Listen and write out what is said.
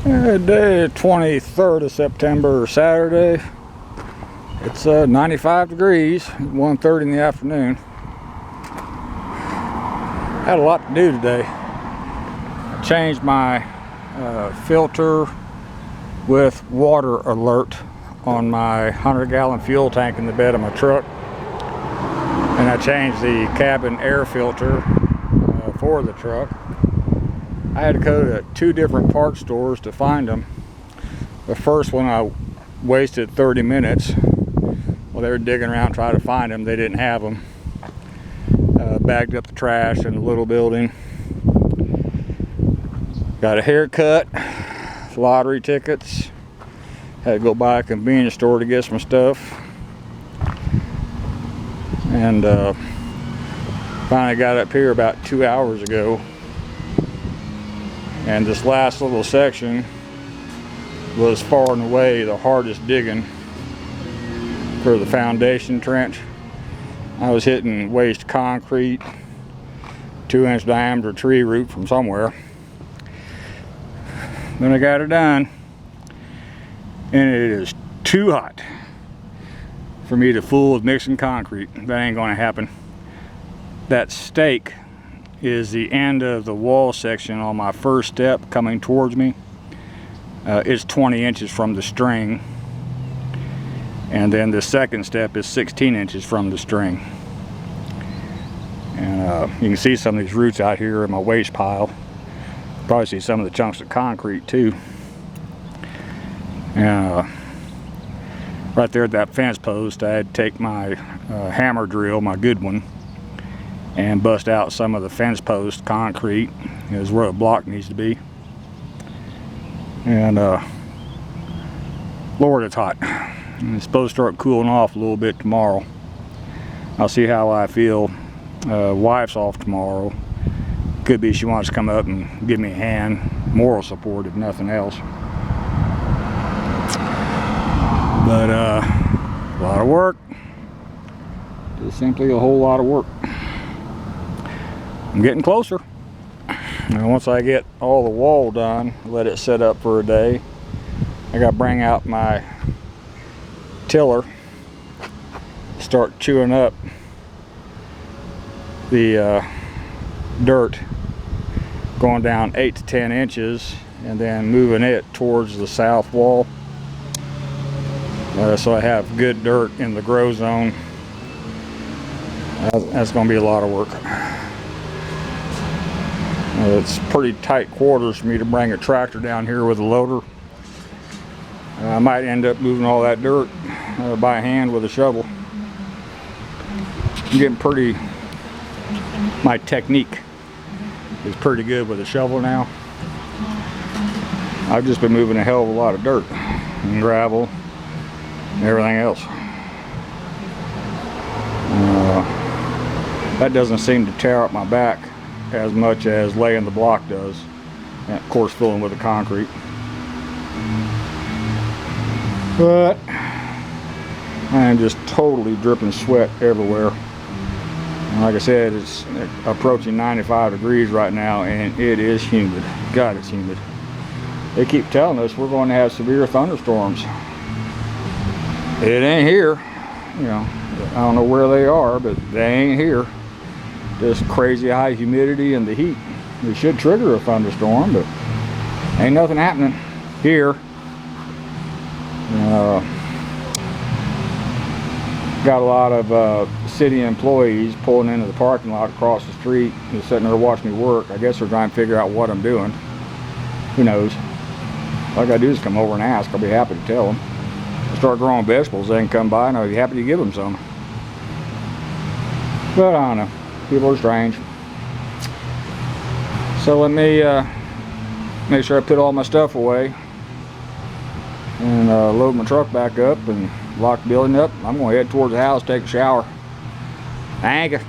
Day 23rd of September, Saturday. It's 95 degrees, 1:30 in the afternoon. Had a lot to do today. I changed my filter with water alert on my 100-gallon fuel tank in the bed of my truck. And I changed the cabin air filter for the truck. I had to go to 2 different parts stores to find them. The first one I wasted 30 minutes. Well, they were digging around trying to find them. They didn't have them. Bagged up the trash in the little building. Got a haircut, lottery tickets. Had to go by a convenience store to get some stuff. And finally got up here about 2 hours ago. And this last little section was far and away the hardest digging for the foundation trench. I was hitting waste concrete, 2-inch diameter tree root from somewhere. Then I got it done, and it is too hot for me to fool with mixing concrete. That ain't gonna happen. That stake is the end of the wall section on my first step coming towards me. It's 20 inches from the string, and then the second step is 16 inches from the string. And you can see some of these roots out here in my waste pile. Probably see some of the chunks of concrete too. And right there at that fence post, I had to take my hammer drill, my good one, and bust out some of the fence post concrete. Is where the block needs to be. And Lord, it's hot. And it's supposed to start cooling off a little bit tomorrow. I'll see how I feel. Wife's off tomorrow. Could be she wants to come up and give me a hand, moral support if nothing else. But a lot of work. Just simply a whole lot of work. I'm getting closer. And once I get all the wall done, let it set up for a day, I got to bring out my tiller, start chewing up the dirt, going down 8 to 10 inches, and then moving it towards the south wall. So I have good dirt in the grow zone. That's going to be a lot of work. It's pretty tight quarters for me to bring a tractor down here with a loader. I might end up moving all that dirt by hand with a shovel. I'm getting pretty, my technique is pretty good with a shovel now. I've just been moving a hell of a lot of dirt and gravel and everything else. That doesn't seem to tear up my back as much as laying the block does, and of course filling with the concrete. But I am just totally dripping sweat everywhere. And like I said, it's approaching 95 degrees right now, and it is humid. God, it's humid. They keep telling us we're going to have severe thunderstorms. It ain't here. You know, I don't know where they are, but they ain't here. Just crazy high humidity and the heat. It should trigger a thunderstorm, but ain't nothing happening here. Got a lot of city employees pulling into the parking lot across the street, just sitting there watching me work. I guess they're trying to figure out what I'm doing. Who knows? All I gotta do is come over and ask. I'll be happy to tell them. If I start growing vegetables, they can come by and I'll be happy to give them some. But I don't know. People are strange. So let me make sure I put all my stuff away and load my truck back up and lock the building up. I'm going to head towards the house, take a shower. Thank you.